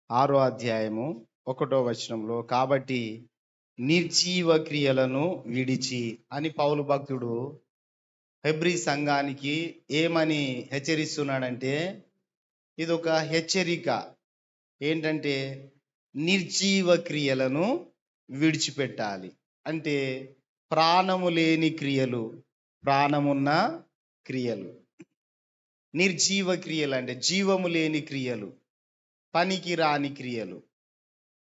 6వ అధ్యాయము 1వ వచనంలో, కాబట్టి నిర్జీవ క్రియలను విడిచి అని పౌలు భక్తుడు హెబ్రీ సంఘానికి ఏమని హెచ్చరిస్తున్నాడంటే, ఇది ఒక హెచ్చరిక. ఏంటంటే నిర్జీవ క్రియలను విడిచిపెట్టాలి. అంటే ప్రాణము లేని క్రియలు, ప్రాణమున్న క్రియలు. నిర్జీవ క్రియలు అంటే జీవము లేని క్రియలు, పనికి రాని క్రియలు,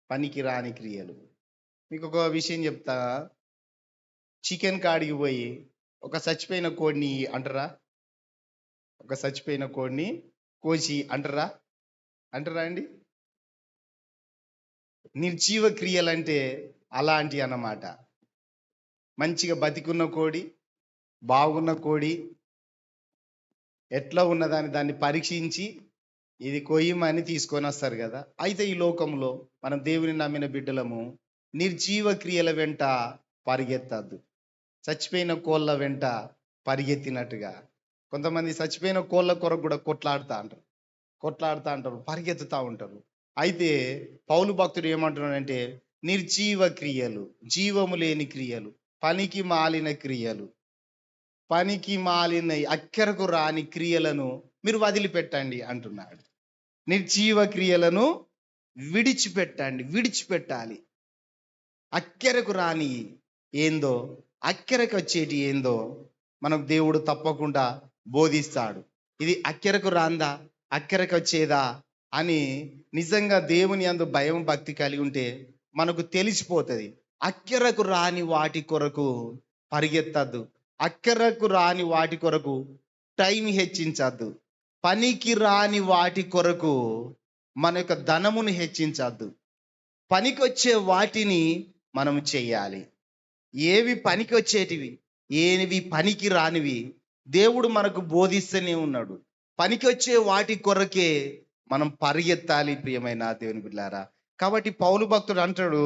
పనికి రాని క్రియలు. మీకు ఒక విషయం చెప్తా. చికెన్ కాడికి పోయి ఒక చచ్చిపోయిన కోడిని అంటారా? ఒక చచ్చిపోయిన కోడిని కోసి అంటారా? అంటారా అండి? నిర్జీవ క్రియలంటే అలాంటి అన్నమాట. మంచిగా బతికున్న కోడి, బాగున్న కోడి ఎట్లా ఉన్నదాన్ని దాన్ని పరీక్షించి ఇది కొయ్యమని తీసుకొని వస్తారు కదా. అయితే ఈ లోకంలో మనం దేవుని నమ్మిన బిడ్డలము నిర్జీవ క్రియల వెంట పరిగెత్తద్దు. చచ్చిపోయిన కోళ్ళ వెంట పరిగెత్తినట్టుగా కొంతమంది చచ్చిపోయిన కోళ్ళ కొరకు కూడా కొట్లాడుతూ అంటారు, పరిగెత్తుతూ ఉంటారు. అయితే పౌలు భక్తుడు ఏమంటున్నాడంటే, నిర్జీవ క్రియలు, జీవము లేని క్రియలు, పనికి మాలిన క్రియలు, పనికి మాలిన అక్కరకు రాని క్రియలను మీరు వదిలిపెట్టండి అంటున్నాడు. నిర్జీవ క్రియలను విడిచిపెట్టాలి. అక్కరకు రాని ఏందో, అక్కరకు వచ్చేటి ఏందో మనకు దేవుడు తప్పకుండా బోధిస్తాడు. ఇది అక్కరకు రాందా, అక్కరకు వచ్చేదా అని నిజంగా దేవుని యందు భయం భక్తి కలిగి ఉంటే మనకు తెలిసిపోతుంది. అక్కరకు రాని వాటి కొరకు పరిగెత్తద్దు. అక్కరకు రాని వాటి కొరకు టైం హెచ్చించద్దు. పనికి రాని వాటి కొరకు మన యొక్క ధనమును హెచ్చించద్దు. పనికొచ్చే వాటిని మనం చెయ్యాలి. ఏవి పనికి వచ్చేటివి, ఏవి పనికి రానివి దేవుడు మనకు బోధిస్తూనే ఉన్నాడు. పనికి వచ్చే వాటి కొరకే మనం పరిగెత్తాలి ప్రియమైన దేవుని బిడ్డలారా. కాబట్టి పౌలు భక్తుడు అంటాడు,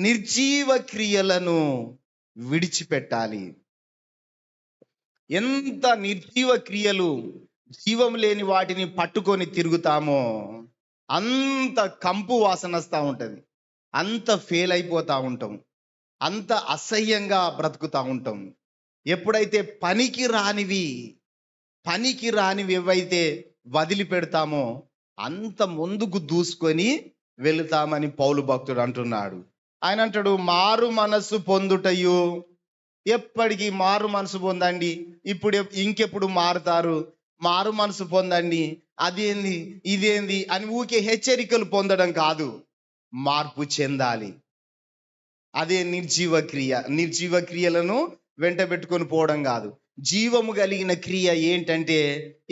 నిర్జీవ క్రియలను విడిచిపెట్టాలి. ఎంత నిర్జీవ క్రియలు, జీవం లేని వాటిని పట్టుకొని తిరుగుతామో అంత కంపు వాసన వస్తూ ఉంటుంది, అంత ఫెయిల్ అయిపోతూ ఉంటాం, అంత అసహ్యంగా బ్రతుకుతూ ఉంటాం. ఎప్పుడైతే పనికి రానివి ఏవైతే వదిలిపెడతామో అంత ముందుకు దూసుకొని వెళుతామని పౌలు భక్తుడు అంటున్నాడు. ఆయన అంటాడు, మారు మనస్సు పొందుటయు. ఎప్పటికీ మారు మనసు పొందండి. ఇంకెప్పుడు మారుతారు? మారు మనసు పొందండి, అదేంది ఇదేంది అని ఊకే హెచ్చరికలు పొందడం కాదు, మార్పు చెందాలి. అదే నిర్జీవ క్రియలను వెంట పెట్టుకొని పోవడం కాదు. జీవము కలిగిన క్రియ ఏంటంటే,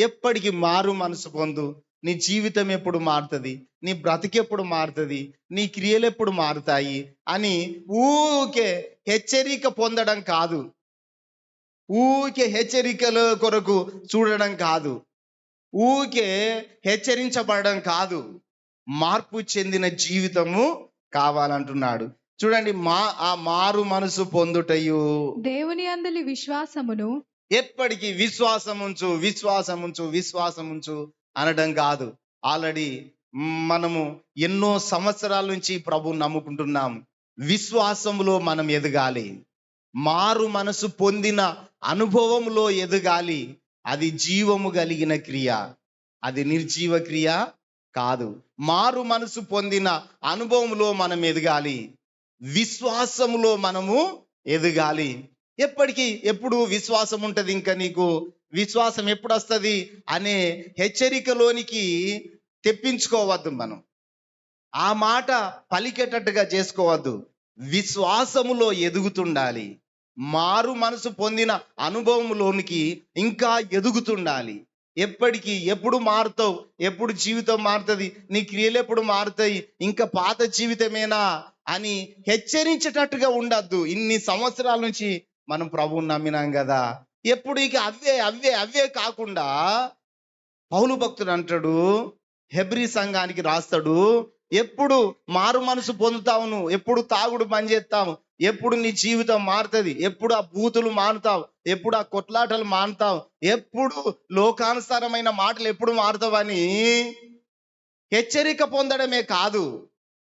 ఎప్పటికీ మారు మనసు పొందు. నీ జీవితం ఎప్పుడు మారుతుంది, నీ బ్రతికెప్పుడు మారుతుంది, నీ క్రియలు ఎప్పుడు మారుతాయి అని ఊకే హెచ్చరిక పొందడం కాదు, ఊకే హెచ్చరికల కొరకు చూడడం కాదు, ఊకే హెచ్చరించబడడం కాదు, మార్పు చెందిన జీవితము కావాలంటున్నాడు. చూడండి, ఆ మారు మనసు పొందుటయు దేవుని యందలి విశ్వాసమును. ఎప్పటికీ విశ్వాసముంచు అనడం కాదు. ఆల్రెడీ మనము ఎన్నో సంవత్సరాల నుంచి ప్రభువు నమ్ముకుంటున్నాం. విశ్వాసములో మనం ఎదగాలి, మారు మనసు పొందిన అనుభవంలో ఎదగాలి. అది జీవము కలిగిన క్రియ, అది నిర్జీవ క్రియ కాదు. మారు మనసు పొందిన అనుభవంలో మనం ఎదగాలి, విశ్వాసములో మనము ఎదగాలి. ఎప్పుడు విశ్వాసం ఉంటుంది? ఇంకా నీకు విశ్వాసం ఎప్పుడు వస్తుంది అనే హెచ్చరికలోనికి తెప్పించుకోవద్దు. మనం ఆ మాట పలికేటట్టుగా చేసుకోవద్దు. విశ్వాసములో ఎదుగుతుండాలి, మారు మనసు పొందిన అనుభవంలోనికి ఇంకా ఎదుగుతుండాలి. ఎప్పుడు మారుతావు? ఎప్పుడు జీవితం మారుతుంది? నీ క్రియలు ఎప్పుడు మారుతాయి? ఇంకా పాత జీవితమేనా అని హెచ్చరించేటట్టుగా ఉండద్దు. ఇన్ని సంవత్సరాల నుంచి మనం ప్రభువుని నమ్మినాం కదా, ఎప్పుడు ఇక అవే కాకుండా పౌలు భక్తుడు అంటాడు, హెబ్రీ సంఘానికి రాస్తాడు, ఎప్పుడు మారు మనసు పొందుతావు నువ్వు? ఎప్పుడు తాగుడు బంద్ చేస్తావు? ఎప్పుడు నీ జీవితం మారుతుంది? ఎప్పుడు ఆ బూతులు మానుతావు? ఎప్పుడు ఆ కొట్లాటలు మానుతావు? ఎప్పుడు లోకానుసారమైన మాటలు ఎప్పుడు మారుతావని హెచ్చరిక పొందడమే కాదు,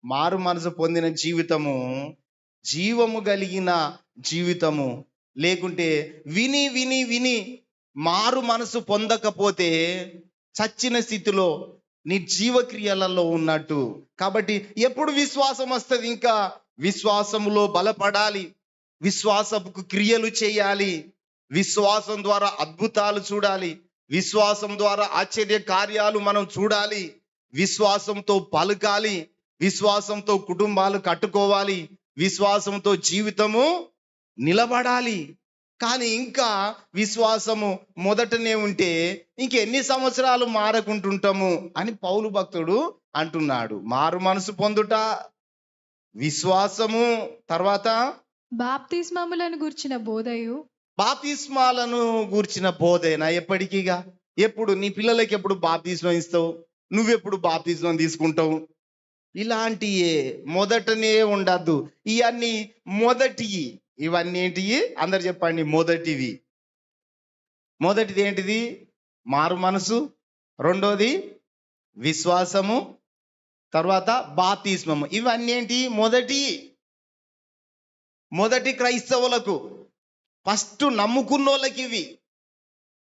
మారు మనసు పొందిన జీవితము జీవము కలిగిన జీవితము. లేకుంటే విని విని విని మారు మనసు పొందకపోతే చచ్చిన స్థితిలో నిర్జీవ క్రియలలో ఉన్నట్టు. కాబట్టి ఎప్పుడు విశ్వాసం వస్తుంది? ఇంకా విశ్వాసములో బలపడాలి, విశ్వాసపు క్రియలు చేయాలి, విశ్వాసం ద్వారా అద్భుతాలు చూడాలి, విశ్వాసం ద్వారా ఆశ్చర్య కార్యాలు మనం చూడాలి, విశ్వాసంతో పలకాలి, విశ్వాసంతో కుటుంబాలు కట్టుకోవాలి, విశ్వాసంతో జీవితము నిలబడాలి. కానీ ఇంకా విశ్వాసము మొదటనే ఉంటే ఇంకెన్ని సంవత్సరాలు మారకుంటుంటాము అని పౌలు భక్తుడు అంటున్నాడు. మారు మనసు పొందుట, విశ్వాసము, తర్వాత బాప్తిస్మములను గూర్చిన బోధయు. బాప్తిస్మాలను గూర్చిన బోధేనా ఎప్పటికీగా? ఎప్పుడు నీ పిల్లలకి ఎప్పుడు బాప్తిస్మం ఇస్తావు? నువ్వెప్పుడు బాప్తిస్మం తీసుకుంటావు? ఇలాంటియే మొదటనే ఉండద్దు. ఇవన్నీ మొదటివి. ఇవన్నీ ఏంటివి? అందరు చెప్పండి. మొదటివి. మొదటిది ఏంటిది? మారు మనసు. రెండోది విశ్వాసము, తర్వాత బాప్తిస్మము. ఇవన్నీ ఏంటి? మొదటి క్రైస్తవులకు, ఫస్ట్ నమ్ముకున్నోళ్ళకి ఇవి.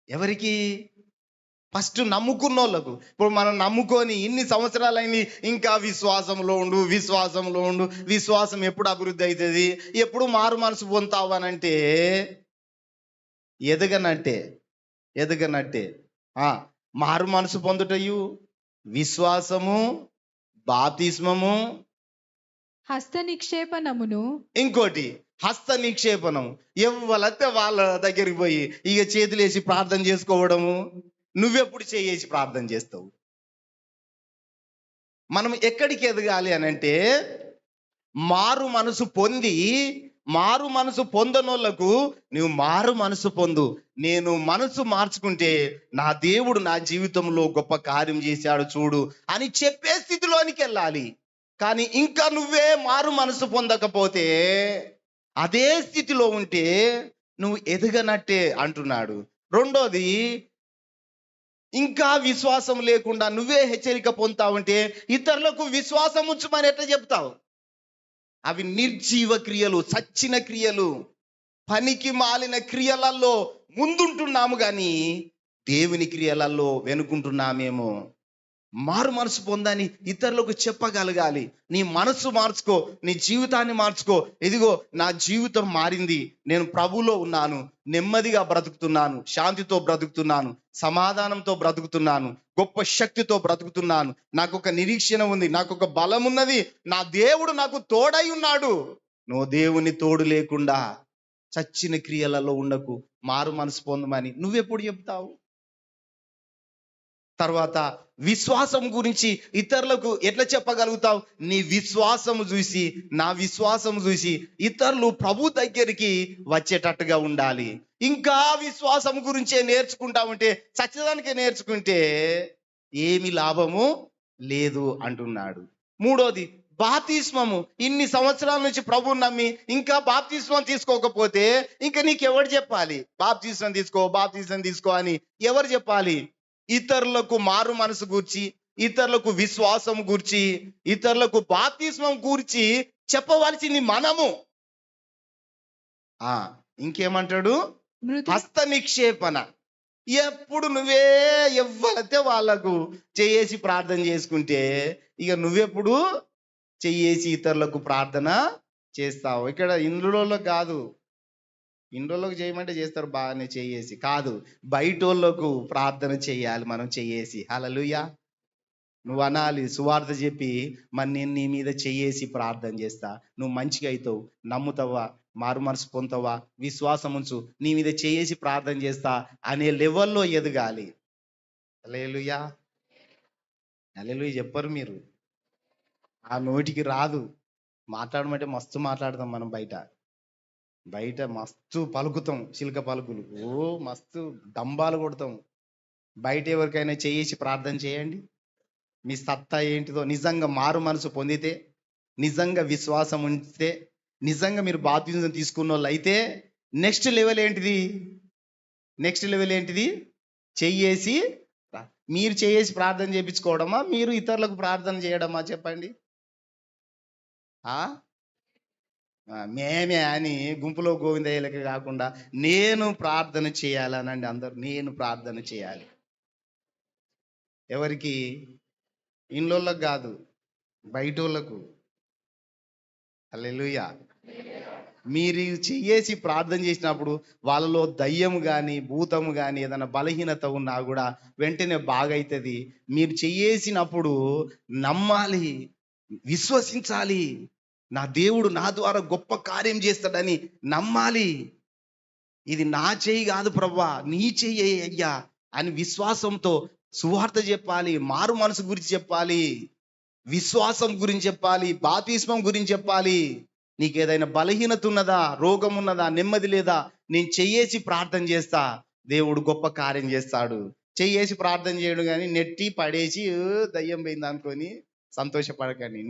ఎవరికి? ఫస్ట్ నమ్ముకున్నోళ్ళకు. ఇప్పుడు మనం నమ్ముకొని ఇన్ని సంవత్సరాలైంది, ఇంకా విశ్వాసంలో ఉండు, విశ్వాసంలో ఉండు. విశ్వాసం ఎప్పుడు అభివృద్ధి అవుతుంది? ఎప్పుడు మారు మనసు పొందుతావు అనంటే ఎదగనట్టే. మారు మనసు పొందుటయు, విశ్వాసము, బాప్తిస్మము, హస్త నిక్షేపణమును. ఇంకోటి హస్త నిక్షేపణం. ఎవ్వలైతే వాళ్ళ దగ్గరికి పోయి ఇక చేతులేసి ప్రార్థన చేసుకోవడము. నువ్వెప్పుడు చేసి ప్రార్థన చేస్తావు? మనం ఎక్కడికి ఎదగాలి అనంటే, మారు మనసు పొందనోళ్లకు నువ్వు మారు మనసు పొందు. నేను మనసు మార్చుకుంటే నా దేవుడు నా జీవితంలో గొప్ప కార్యం చేశాడు చూడు అని చెప్పే స్థితిలోనికి వెళ్ళాలి. కానీ ఇంకా నువ్వే మారు మనసు పొందకపోతే, అదే స్థితిలో ఉంటే నువ్వు ఎదగనట్టే అంటున్నాడు. రెండోది, ఇంకా విశ్వాసం లేకుండా నువ్వే హెచ్చరిక పొందుతావంటే ఇతరులకు విశ్వాసం ఉంచమని ఎట్లా చెప్తావు? అవి నిర్జీవ క్రియలు, చచ్చిన క్రియలు, పనికి మాలిన క్రియలలో ముందుంటున్నాము కానీ దేవుని క్రియలలో వెనుకుంటున్నామేమో. మారు మనసు పొందని ఇతరులకు చెప్పగలగాలి. నీ మనసు మార్చుకో, నీ జీవితాన్ని మార్చుకో. ఇదిగో నా జీవితం మారింది, నేను ప్రభువులో ఉన్నాను, నెమ్మదిగా బ్రతుకుతున్నాను, శాంతితో బ్రతుకుతున్నాను, సమాధానంతో బ్రతుకుతున్నాను, గొప్ప శక్తితో బ్రతుకుతున్నాను, నాకు ఒక నిరీక్షణ ఉంది, నాకు ఒక బలం ఉన్నది, నా దేవుడు నాకు తోడై ఉన్నాడు. నువ్వు దేవుని తోడు లేకుండా చచ్చిన క్రియలలో ఉండకు, మారు మనసు పొందమని నువ్వెప్పుడు చెప్తావు? తర్వాత విశ్వాసం గురించి ఇతరులకు ఎట్లా చెప్పగలుగుతావు? నీ విశ్వాసము చూసి, నా విశ్వాసం చూసి ఇతరులు ప్రభు దగ్గరికి వచ్చేటట్టుగా ఉండాలి. ఇంకా విశ్వాసం గురించే నేర్చుకుంటామంటే, సత్యదానికే నేర్చుకుంటే ఏమి లాభము లేదు అంటున్నాడు. మూడోది బాప్తిస్మము. ఇన్ని సంవత్సరాల నుంచి ప్రభువుని నమ్మి ఇంకా బాప్తిస్మం తీసుకోకపోతే ఇంకా నీకెవరు చెప్పాలి? బాప్తిస్మం తీసుకో అని ఎవరు చెప్పాలి? ఇతరులకు మారు మనసు గూర్చి, ఇతరులకు విశ్వాసం గూర్చి, ఇతరులకు బాప్తిస్మం గూర్చి చెప్పవలసింది మనము. ఇంకేమంటాడు? హస్త నిక్షేపణ. ఎప్పుడు నువ్వే ఎవ్వరైతే వాళ్ళకు చేసి ప్రార్థన చేసుకుంటే ఇక నువ్వెప్పుడు చేసి ఇతరులకు ప్రార్థన చేస్తావు? ఇక్కడ ఇందులో కాదు, ఇండ్రోళ్ళకు చేయమంటే చేస్తారు బాగానే, చేసి కాదు, బయటోళ్ళకు ప్రార్థన చేయాలి మనం చేసి. హల్లెలూయా. నువ్వు అనాలి, సువార్త చెప్పి, మరి నేను నీ మీద చేసి ప్రార్థన చేస్తా, నువ్వు మంచిగా అవుతావు, నమ్ముతావా, మారు మనసు పొందుతావా, విశ్వాసం ఉంచు, నీ మీద చేసి ప్రార్థన చేస్తా అనే లెవెల్లో ఎదగాలి. హల్లెలూయా. హల్లెలూయా చెప్పరు మీరు. ఆ నోటికి రాదు. మాట్లాడమంటే మస్తు మాట్లాడతాం మనం. బయట మస్తు పలుకుతాం, చిలుక పలుకులు, మస్తు డంబాలు కొడతాం. బయట ఎవరికైనా చేసి ప్రార్థన చేయండి. మీ సత్తా ఏంటిదో నిజంగా మారు మనసు పొందితే, నిజంగా విశ్వాసం ఉంచితే, నిజంగా మీరు బాప్తిజం తీసుకున్న వాళ్ళు అయితే నెక్స్ట్ లెవెల్ ఏంటిది? చేసి మీరు చేసి ప్రార్థన చేయించుకోవడమా, మీరు ఇతరులకు ప్రార్థన చేయడమా చెప్పండి? మేమే అని గుంపులో గోవిందయ్యలకి కాకుండా నేను ప్రార్థన చేయాలనండి. అందరు నేను ప్రార్థన చేయాలి. ఎవరికి? ఇంట్లోళ్ళకి కాదు, బయటోళ్ళకు. హల్లెలూయా. మీరు చేసి ప్రార్థన చేసినప్పుడు వాళ్ళలో దయ్యము కానీ భూతము కానీ ఏదైనా బలహీనత ఉన్నా కూడా వెంటనే బాగైతుంది. మీరు చేసినప్పుడు నమ్మాలి, విశ్వసించాలి. నా దేవుడు నా ద్వారా గొప్ప కార్యం చేస్తాడని నమ్మాలి. ఇది నా చెయ్యి కాదు ప్రభువా, నీ చెయ్యి అయ్యా అని విశ్వాసంతో సువార్త చెప్పాలి. మారు మనసు గురించి చెప్పాలి, విశ్వాసం గురించి చెప్పాలి, బాప్తిస్మం గురించి చెప్పాలి. నీకు ఏదైనా బలహీనత ఉన్నదా, రోగం ఉన్నదా, నెమ్మది లేదా, నేను చెయ్యేసి ప్రార్థన చేస్తా, దేవుడు గొప్ప కార్యం చేస్తాడు. చెయ్యేసి ప్రార్థన చేయడు కానీ నెట్టి పడేసి దయ్యం పోయింది అనుకొని సంతోషపడకండి.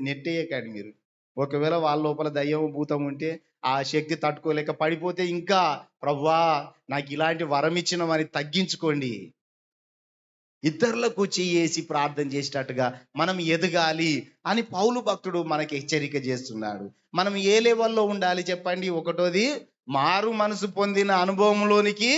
నెట్టేయకండి మీరు. ఒకవేళ వాళ్ళ లోపల దయ్యం భూతం ఉంటే ఆ శక్తి తట్టుకోలేక పడిపోతే ఇంకా ప్రభువా నాకు ఇలాంటి వరం ఇచ్చినవని తగ్గించుకోండి. ఇతరులకు చేసి ప్రార్థన చేసేటట్టుగా మనం ఎదగాలి అని పౌలు భక్తుడు మనకి హెచ్చరిక చేస్తున్నాడు. మనం ఏ లెవెల్లో ఉండాలి చెప్పండి? ఒకటోది మారు మనసు పొందిన అనుభవంలోనికి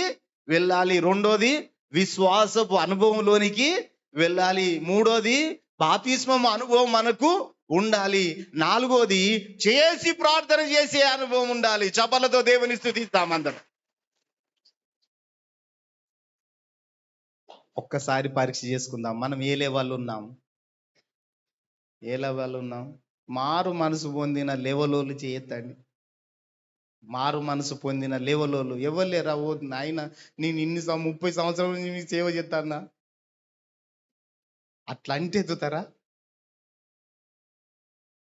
వెళ్ళాలి. రెండోది విశ్వాసపు అనుభవంలోనికి వెళ్ళాలి. మూడోది బాప్తిస్మం అనుభవం మనకు ఉండాలి. నాలుగోది చేసి ప్రార్థన చేసే అనుభవం ఉండాలి. చప్పలతో దేవుని స్తుతిస్తాం అందరం. ఒక్కసారి పరీక్ష చేసుకుందాం. మనం ఏ లెవెల్ ఉన్నాం? ఏ లెవెల్ ఉన్నాం? మారు మనసు పొందిన లెవెలోళ్ళు చేయొద్దండి. మారు మనసు పొందిన లెవెలోళ్ళు ఎవరు లేరా? ఓ నాయన నేను 30 సంవత్సరాల నుంచి మీకు సేవ చేస్తానా అట్లా అంటే ఎత్తుతారా?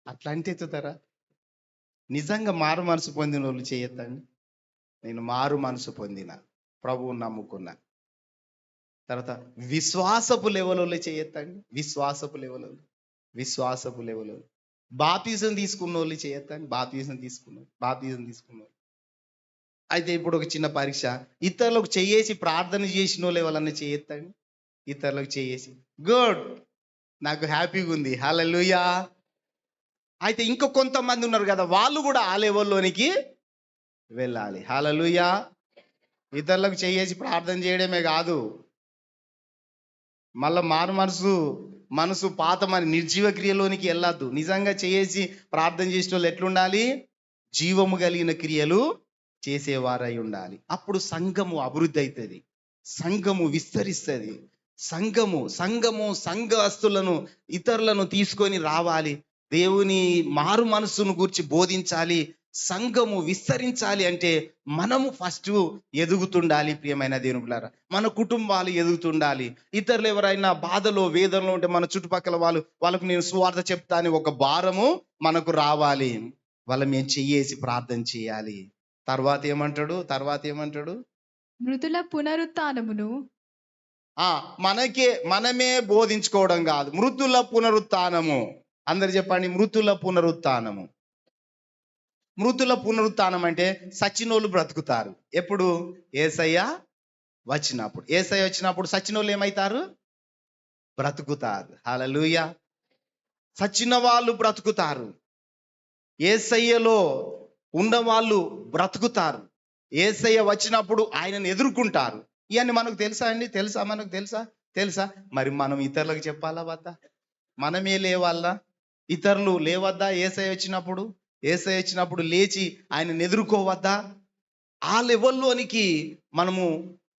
అట్లా అంటే ఎత్తుతారా? నిజంగా మారు మనసు పొందిన వాళ్ళు చేయొద్దండి. నేను మారు మనసు పొందిన ప్రభువు నమ్ముకున్నా. తర్వాత విశ్వాసపు లెవెల్లో చేయొద్దండి. విశ్వాసపు లెవెల్లో బాప్తిజం తీసుకున్న వాళ్ళు చేయొద్దండి. బాప్తిజం తీసుకున్న అయితే ఇప్పుడు ఒక చిన్న పరీక్ష. ఇతరులకు చేసి ప్రార్థన చేసిన వాళ్ళు ఎవరన్నా చేయొద్దండి. ఇతరులకు చేసి గుడ్, నాకు హ్యాపీగా ఉంది. హల్లెలూయా. అయితే ఇంకా కొంతమంది ఉన్నారు కదా, వాళ్ళు కూడా ఆ లెవెల్లోనికి వెళ్ళాలి. హల్లెలూయా. ఇతరులకు చేసి ప్రార్థన చేయడమే కాదు, మళ్ళా మారు మనసు పాతమని నిర్జీవ క్రియలోనికి వెళ్ళద్దు. నిజంగా చేసి ప్రార్థన చేసిన వాళ్ళు ఎట్లుండాలి? జీవము కలిగిన క్రియలు చేసేవారై ఉండాలి. అప్పుడు సంఘము అభివృద్ధి అవుతుంది, సంఘము విస్తరిస్తుంది. సంఘస్తులను ఇతరులను తీసుకొని రావాలి. దేవుని మారు మనసును గురించి బోధించాలి. సంఘము విస్తరించాలి అంటే మనము ఫస్ట్ ఎదుగుతుండాలి. ప్రియమైన దేవుని బిడ్డలారా, మన కుటుంబాలు ఎదుగుతుండాలి. ఇతరులు ఎవరైనా బాధలో వేదనలో ఉంటే మన చుట్టుపక్కల వాళ్ళకు నేను సువార్త చెప్తా అని ఒక భారము మనకు రావాలి. వాళ్ళ మేము చేసి ప్రార్థన చేయాలి. తర్వాత ఏమంటాడు? మృతుల పునరుత్థానమును మనమే బోధించుకోవడం కాదు, మృతుల పునరుత్థానము. అందరు చెప్పండి, మృతుల పునరుత్థానము. మృతుల పునరుత్థానం అంటే సచ్చినోళ్ళు బ్రతుకుతారు. ఎప్పుడు? యేసయ్య వచ్చినప్పుడు సచ్చినోళ్ళు ఏమవుతారు? బ్రతుకుతారు. హల్లెలూయా. సచ్చిన వాళ్ళు బ్రతుకుతారు. యేసయ్యలో ఉన్నవాళ్ళు బ్రతుకుతారు. యేసయ్య వచ్చినప్పుడు ఆయనను ఎదుర్కొంటారు. ఇవన్నీ మనకు తెలుసా అండి? మనకు తెలుసా? మరి మనం ఇతరులకు చెప్పాలా వద్దా? మనమే లేవాలా? ఇతరులు లేవద్దా? యేసయ్య వచ్చినప్పుడు లేచి ఆయనను ఎదుర్కోవద్దా? ఆ లెవెల్లోనికి మనము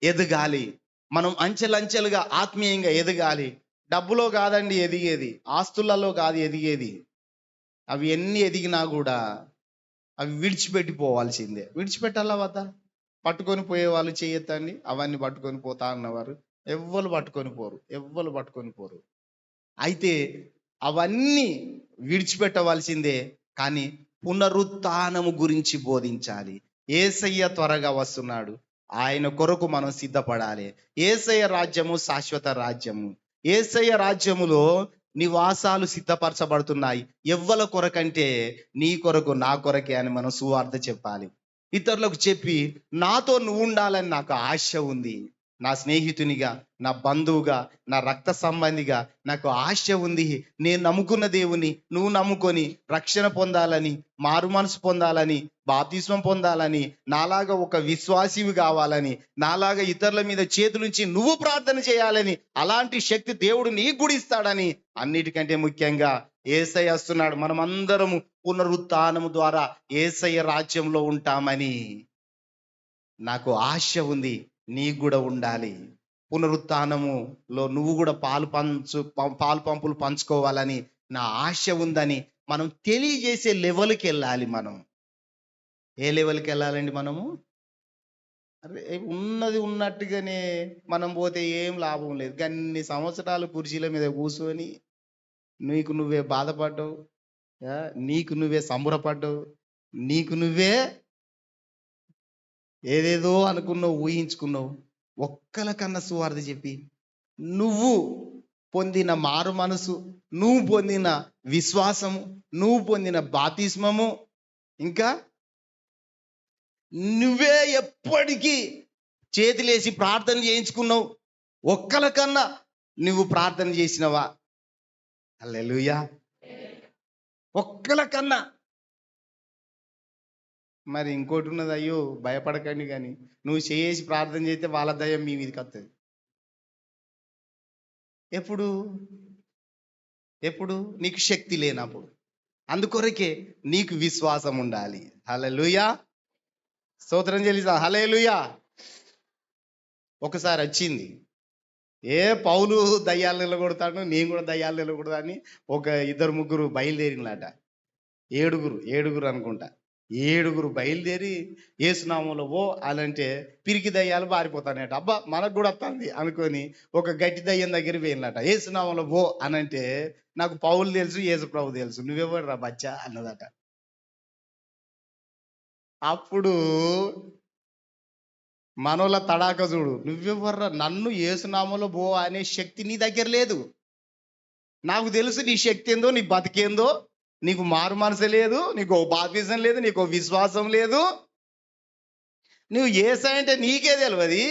ఎదగాలి. మనం అంచెలంచెలుగా ఆత్మీయంగా ఎదగాలి. డబ్బులో కాదండి ఎదిగేది, ఆస్తులలో కాదు ఎదిగేది. అవి ఎన్ని ఎదిగినా కూడా అవి విడిచిపెట్టిపోవాల్సిందే. విడిచిపెట్టాలా వద్దా? పట్టుకొని పోయే వాళ్ళు చేయొద్దండి. అవన్నీ పట్టుకొని పోతా అన్నవారు ఎవ్వరు పట్టుకొని పోరు. అయితే అవన్నీ విడిచిపెట్టవలసిందే. కానీ పునరుత్థానము గురించి బోధించాలి. యేసయ్య త్వరగా వస్తున్నాడు, ఆయన కొరకు మనం సిద్ధపడాలి. యేసయ్య రాజ్యము శాశ్వత రాజ్యము. యేసయ్య రాజ్యములో నివాసాలు సిద్ధపరచబడుతున్నాయి. ఎవ్వల కొరకంటే నీ కొరకు, నా కొరకే అని మనం సువార్త చెప్పాలి. ఇతరులకు చెప్పి నాతో నువ్వు ఉండాలని నాకు ఆశ ఉంది, నా స్నేహితునిగా, నా బంధువుగా, నా రక్త సంబంధిగా నాకు ఆశ ఉంది. నేను నమ్ముకున్న దేవుని నువ్వు నమ్ముకొని రక్షణ పొందాలని, మారు మనసు పొందాలని, బాప్తిస్మం పొందాలని, నాలాగా ఒక విశ్వాసివి కావాలని, నాలాగా ఇతరుల మీద చేతులుంచి నువ్వు ప్రార్థన చేయాలని, అలాంటి శక్తి దేవుడు నీకు కూడా ఇస్తాడని, అన్నిటికంటే ముఖ్యంగా యేసయ్య వస్తున్నాడు. మనం అందరము పునరుత్థానము ద్వారా యేసయ్య రాజ్యంలో ఉంటామని నాకు ఆశ ఉంది. నీకు కూడా ఉండాలి. పునరుత్థానములో నువ్వు కూడా పాలు పంపులు పంచుకోవాలని నా ఆశ ఉందని మనం తెలియజేసే లెవెల్కి వెళ్ళాలి. మనం ఏ లెవెల్కి వెళ్ళాలండి? మనము అరే ఉన్నది ఉన్నట్టుగానే మనం పోతే ఏం లాభం లేదు. అన్ని సంవత్సరాలు కుర్చీల మీద కూర్చొని నీకు నువ్వే బాధపడ్డావు, నీకు నువ్వే సంబరపడ్డావు, నీకు నువ్వే ఏదేదో అనుకున్నావు, ఊహించుకున్నావు. ఒక్కలకన్నా సువార్త చెప్పి నువ్వు పొందిన మారు మనసు, నువ్వు పొందిన విశ్వాసము, నువ్వు పొందిన బాప్తిస్మము, ఇంకా నువ్వే ఎప్పటికీ చేతులేసి ప్రార్థన చేయించుకున్నావు. ఒక్కలకన్నా నువ్వు ప్రార్థన చేసినవా? హల్లెలూయా. ఒక్కలకన్నా. మరి ఇంకోటి ఉన్నది, అయ్యో భయపడకండి, కానీ నువ్వు చేసి ప్రార్థన చేస్తే వాళ్ళ దయ్యం మీ మీదకి వస్తుంది. ఎప్పుడు ఎప్పుడు నీకు శక్తి లేనప్పుడు. అందుకొరకే నీకు విశ్వాసం ఉండాలి. హల్లెలూయా. స్తోత్రం చెల్లిస్తా. హల్లెలూయా. ఒకసారి వచ్చింది, పౌలు దయ్యాలు నిలగొడతాడు, నేను కూడా దయ్యాలు నిలగొడతా అని ఒక 2-3 బయలుదేరినలాట. ఏడుగురు అనుకుంటా. 7 బయలుదేరి యేసునామంలో ఓ అనంటే పిరికి దయ్యాలు పారిపోతానట. అబ్బా మనకు కూడా వస్తుంది అనుకొని ఒక గట్టి దయ్యం దగ్గర పోయినట. యేసునామంలో ఓ అనంటే నాకు పౌలు తెలుసు, యేసు ప్రభు తెలుసు, నువ్వెవరు రా బచ్చా అన్నదట. అప్పుడు మనోళ్ళ తడాక చూడు, నువ్వెవర్రా, నన్ను యేసునామంలో బో అనే శక్తి నీ దగ్గర లేదు. నాకు తెలుసు నీ శక్తి ఏందో, నీ బతికేందో. నీకు మారు మనసు లేదు, నీకు బాప్తిజం లేదు, నీకు విశ్వాసం లేదు. నువ్వు యేసయ్య అంటే నీకే తెలియదు,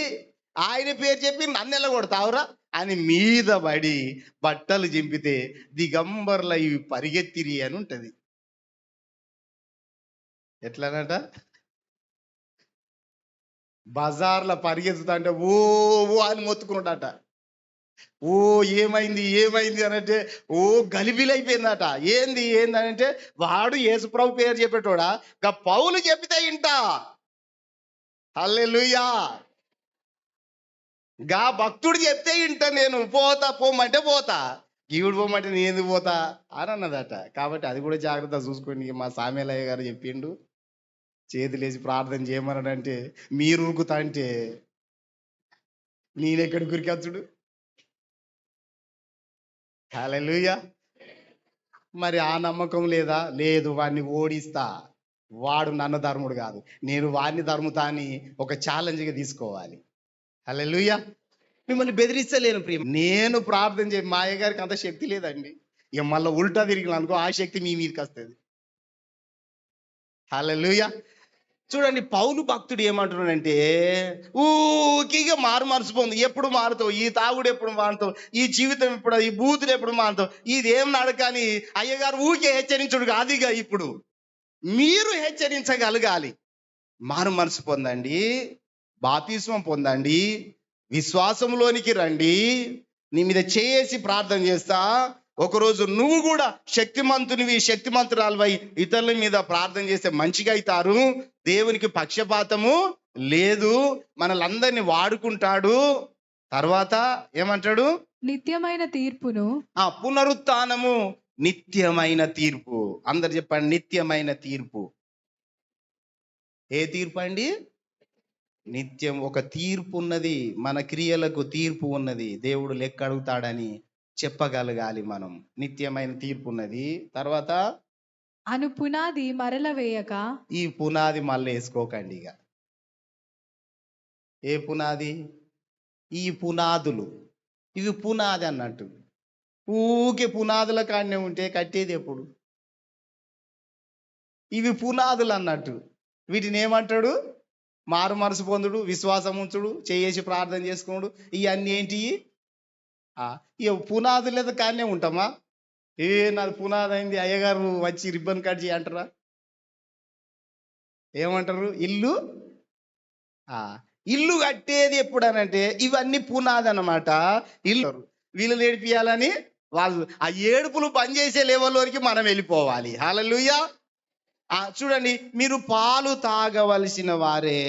ఆయన పేరు చెప్పి నన్ను ఎల్లగొడతావురా అని మీద పడి బట్టలు చింపితే దిగంబర్ల ఇవి పరిగెత్తిరి అని ఉంటది. ఎట్లానట? బజార్ల పరిగెత్తుతా అంటే ఓ అని మొత్తుకున్నాడట. ఓ ఏమైంది అనంటే ఓ గలిబిలైపోయిందట. ఏంది అనంటే వాడు యేసుప్రభు పేరు చెప్పేటోడా, గా పౌలు చెప్పితే ఇంటా. హల్లెలూయా. గా భక్తుడు చెప్తే ఇంట, నేను పోమంటే పోతా, ఈవిడు పోమంటే నేను ఎందుకు పోతా అని అన్నదట. కాబట్టి అది కూడా జాగ్రత్త చూసుకోండి. మా సామేలయ్య గారు చెప్పిండు, చేతులేసి ప్రార్థన చేయమన్నాడంటే మీరు ఉరుకుతా అంటే నేనెక్కడ గురికచ్చుడు? హల్లెలూయా. మరి ఆ నమ్మకం లేదా? లేదు, వాడిని ఓడిస్తా, వాడు నన్ను ధర్ముడు కాదు, నేను వాడిని ధర్ముతా అని ఒక ఛాలెంజ్గా తీసుకోవాలి. హల్లెలూయా. మిమ్మల్ని బెదిరిస్తలేను ప్రియ, నేను ప్రార్థన చేయ, మా అయ్య గారికి అంత శక్తి లేదండి. ఇక మళ్ళీ ఉల్టా తిరిగిన అనుకో, ఆ శక్తి మీ మీదకి వస్తుంది. హల్లెలూయా. చూడండి, పౌలు భక్తుడు ఏమంటున్నాడంటే, ఊకిగా మర్చిపోంది. ఎప్పుడు మారుతావు? ఈ తాగుడు ఎప్పుడు మారుతావు? ఈ జీవితం ఎప్పుడు? ఈ బూతులు ఎప్పుడు మారుతావు? ఇదేం నడకని అయ్యగారు ఊకే హెచ్చరించుడు కాదుగా. ఇప్పుడు మీరు హెచ్చరించగలగాలి. మారు మనసు పొందండి, బాప్తిస్మం పొందండి, విశ్వాసంలోనికి రండి, నీ మీద చేసి ప్రార్థన చేస్తా. ఒకరోజు నువ్వు కూడా శక్తిమంతురాలువై ఇతరుల మీద ప్రార్థన చేస్తే మంచిగా అవుతారు. దేవునికి పక్షపాతము లేదు, మనలందరినీ వాడుకుంటాడు. తర్వాత ఏమంటాడు? నిత్యమైన తీర్పును. పునరుత్థానము, నిత్యమైన తీర్పు. అందరు చెప్పండి, నిత్యమైన తీర్పు. ఏ తీర్పు అండి? నిత్యం ఒక తీర్పు ఉన్నది. మన క్రియలకు తీర్పు ఉన్నది. దేవుడు లెక్క అడుగుతాడని చెప్పగలగాలి మనం. నిత్యమైన తీర్పు ఉన్నది. తర్వాత అను పునాది మరల వేయక. ఈ పునాది మళ్ళీ వేసుకోకండి. ఇక ఏ పునాది? ఈ పునాదులు, ఇవి పునాది అన్నట్టు. ఊకే పునాదుల కాడనే ఉంటే కట్టేది ఎప్పుడు? ఇవి పునాదులు అన్నట్టు. వీటిని ఏమంటాడు? మారు మనసు పొందుడు, విశ్వాసం ఉంచుడు, చేసి ప్రార్థన చేసుకున్నాడు, ఇవన్నీ ఏంటి? ఇక పునాది లేదా కానే ఉంటామా? నాది పునాది అయింది, అయ్యగారు వచ్చి రిబ్బన్ కట్ చేయి అంటారా? ఏమంటారు? ఇల్లు కట్టేది ఎప్పుడనంటే ఇవన్నీ పునాది అన్నమాట. ఇల్లు వీళ్ళు నేర్పియాలని వాళ్ళు ఆ ఏడుపులు బంద్ చేసే లెవెల్ వరకు మనం వెళ్ళిపోవాలి. హల్లెలూయా. చూడండి, మీరు పాలు తాగవలసిన వారే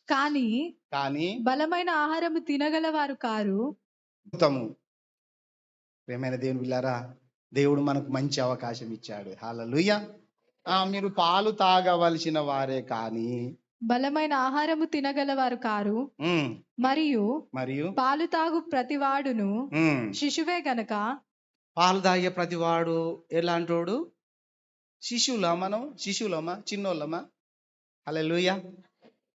కానీ బలమైన ఆహారము తినగలవారు కారు. ప్రేమైన దేవుని బిడ్డలారా, దేవుడు మనకు మంచి అవకాశం ఇచ్చాడు. హల్లెలూయా. మీరు పాలు తాగవలసిన వారే కానీ బలమైన ఆహారము తినగలవారు కారు. మరియు పాలు తాగు ప్రతివాడును శిశువే గనక. పాలు తాగే ప్రతివాడు ఎలాంటోడు? శిశువులా? మనం శిశువులమా? చిన్నోళ్ళమా? హల్లెలూయా.